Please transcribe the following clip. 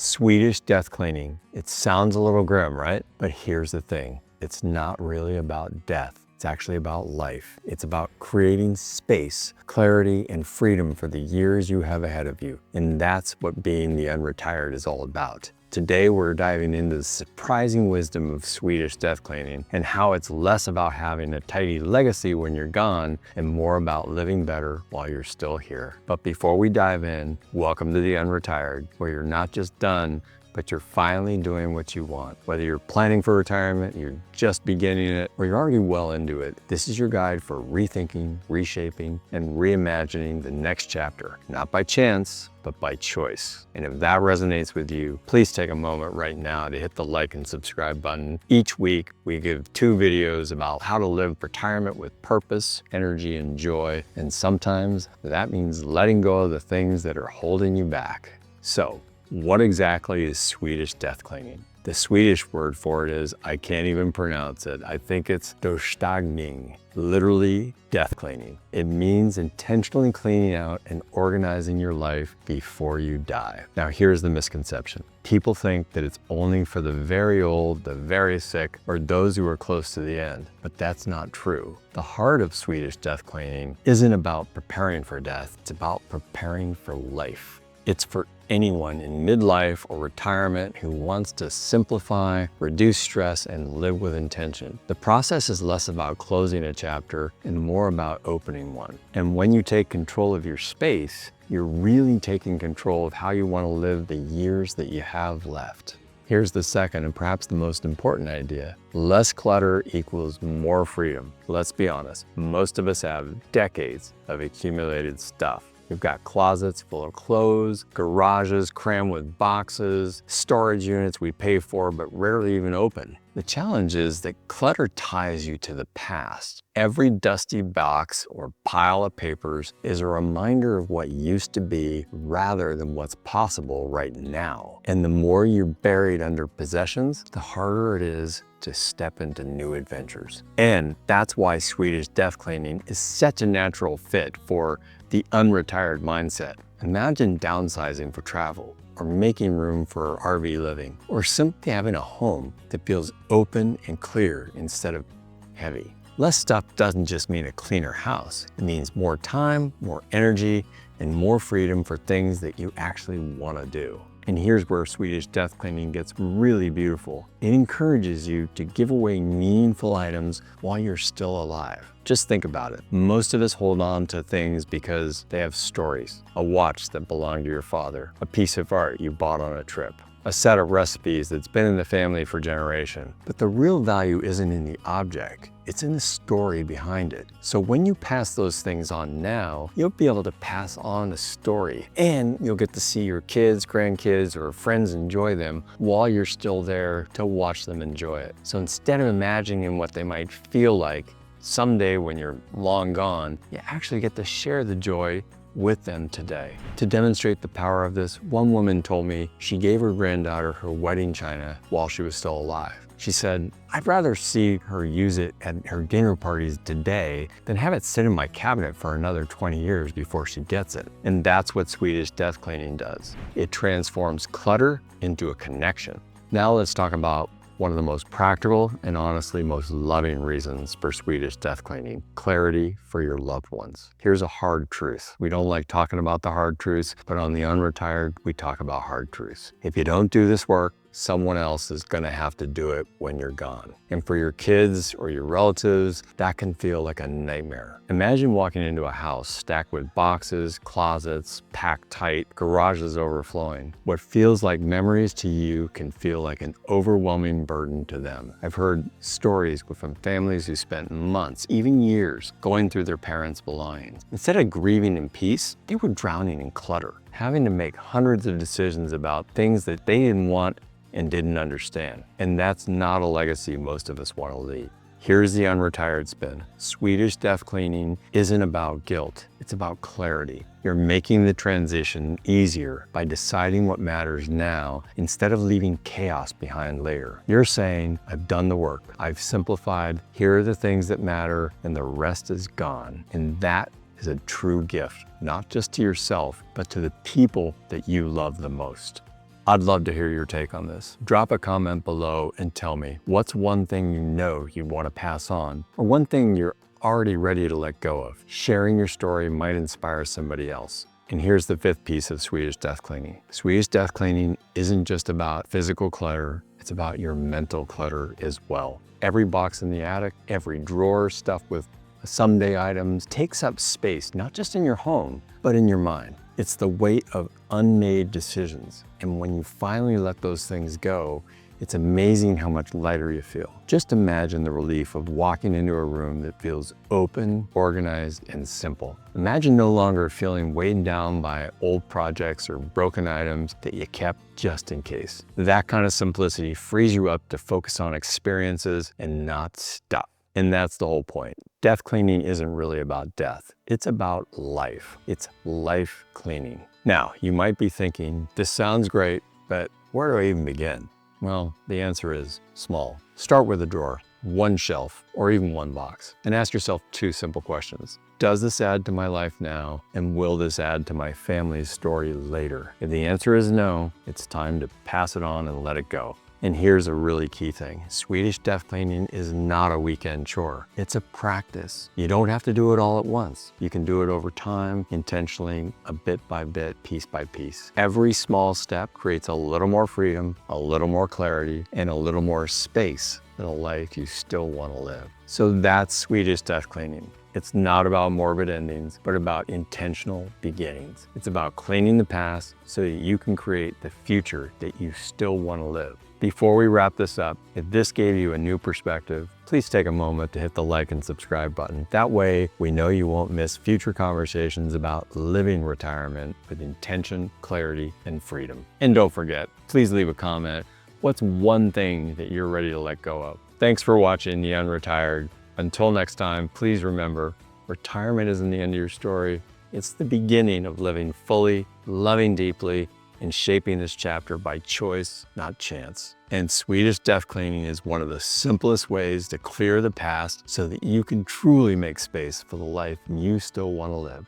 Swedish death cleaning. It sounds a little grim, right? But here's the thing. It's not really about death. It's actually about life. It's about creating space, clarity, and freedom for the years you have ahead of you. And that's what being the unretired is all about. Today, we're diving into the surprising wisdom of Swedish death cleaning and how it's less about having a tidy legacy when you're gone and more about living better while you're still here. But before we dive in, welcome to the Unretired, where you're not just done, but you're finally doing what you want. Whether you're planning for retirement, you're just beginning it, or you're already well into it, this is your guide for rethinking, reshaping, and reimagining the next chapter, not by chance, but by choice. And if that resonates with you, please take a moment right now to hit the like and subscribe button. Each week, we give 2 videos about how to live retirement with purpose, energy, and joy. And sometimes that means letting go of the things that are holding you back. So, what exactly is Swedish death cleaning? The Swedish word for it is, I can't even pronounce it. I think it's Decluttering, literally death cleaning. It means intentionally cleaning out and organizing your life before you die. Now, here's the misconception. People think that it's only for the very old, the very sick, or those who are close to the end, but that's not true. The heart of Swedish death cleaning isn't about preparing for death, it's about preparing for life. It's for anyone in midlife or retirement who wants to simplify, reduce stress, and live with intention. The process is less about closing a chapter and more about opening one. And when you take control of your space, you're really taking control of how you want to live the years that you have left. Here's the second and perhaps the most important idea. Less clutter equals more freedom. Let's be honest, most of us have decades of accumulated stuff. We've got closets full of clothes, garages crammed with boxes, storage units we pay for but rarely even open. The challenge is that clutter ties you to the past. Every dusty box or pile of papers is a reminder of what used to be rather than what's possible right now. And the more you're buried under possessions, the harder it is to step into new adventures. And that's why Swedish death cleaning is such a natural fit for the unretired mindset. Imagine downsizing for travel, or making room for RV living, or simply having a home that feels open and clear instead of heavy. Less stuff doesn't just mean a cleaner house. It means more time, more energy, and more freedom for things that you actually want to do. And here's where Swedish death cleaning gets really beautiful. It encourages you to give away meaningful items while you're still alive. Just think about it. Most of us hold on to things because they have stories. A watch that belonged to your father, a piece of art you bought on a trip, a set of recipes that's been in the family for generations. But the real value isn't in the object, it's in the story behind it. So when you pass those things on now, you'll be able to pass on the story, and you'll get to see your kids, grandkids, or friends enjoy them while you're still there to watch them enjoy it. So instead of imagining what they might feel like someday when you're long gone, you actually get to share the joy with them today. To demonstrate the power of this, one woman told me she gave her granddaughter her wedding china while she was still alive. She said, I'd rather see her use it at her dinner parties today than have it sit in my cabinet for another 20 years before she gets it. And that's what Swedish death cleaning does. It transforms clutter into a connection. Now let's talk about one of the most practical and honestly most loving reasons for Swedish death cleaning: clarity for your loved ones. Here's a hard truth. We don't like talking about the hard truths, but on the Unretired, we talk about hard truths. If you don't do this work, someone else is gonna have to do it when you're gone. And for your kids or your relatives, that can feel like a nightmare. Imagine walking into a house stacked with boxes, closets, packed tight, garages overflowing. What feels like memories to you can feel like an overwhelming burden to them. I've heard stories from families who spent months, even years, going through their parents' belongings. Instead of grieving in peace, they were drowning in clutter, having to make hundreds of decisions about things that they didn't want and didn't understand. And that's not a legacy most of us want to leave. Here's the Unretired spin. Swedish death cleaning isn't about guilt, it's about clarity. You're making the transition easier by deciding what matters now instead of leaving chaos behind later. You're saying, I've done the work, I've simplified, here are the things that matter, and the rest is gone. And that is a true gift, not just to yourself, but to the people that you love the most. I'd love to hear your take on this. Drop a comment below and tell me, what's one thing you know you want to pass on, or one thing you're already ready to let go of? Sharing your story might inspire somebody else. And here's the fifth piece of Swedish death cleaning. Swedish death cleaning isn't just about physical clutter, it's about your mental clutter as well. Every box in the attic, every drawer stuffed with someday items takes up space, not just in your home, but in your mind. It's the weight of unmade decisions. And when you finally let those things go, it's amazing how much lighter you feel. Just imagine the relief of walking into a room that feels open, organized, and simple. Imagine no longer feeling weighed down by old projects or broken items that you kept just in case. That kind of simplicity frees you up to focus on experiences and not stuff. And that's the whole point. Death cleaning isn't really about death. It's about life. It's life cleaning. Now, you might be thinking, this sounds great, but where do I even begin? Well, the answer is small. Start with a drawer, one shelf, or even one box, and ask yourself two simple questions. Does this add to my life now? And will this add to my family's story later? If the answer is no, it's time to pass it on and let it go. And here's a really key thing. Swedish death cleaning is not a weekend chore. It's a practice. You don't have to do it all at once. You can do it over time, intentionally, a bit by bit, piece by piece. Every small step creates a little more freedom, a little more clarity, and a little more space in a life you still want to live. So that's Swedish death cleaning. It's not about morbid endings, but about intentional beginnings. It's about cleaning the past so that you can create the future that you still want to live. Before we wrap this up, if this gave you a new perspective, please take a moment to hit the like and subscribe button. That way, we know you won't miss future conversations about living retirement with intention, clarity, and freedom. And don't forget, please leave a comment. What's one thing that you're ready to let go of? Thanks for watching The Unretired. Until next time, please remember, retirement isn't the end of your story. It's the beginning of living fully, loving deeply, and shaping this chapter by choice, not chance. And Swedish death cleaning is one of the simplest ways to clear the past so that you can truly make space for the life you still want to live.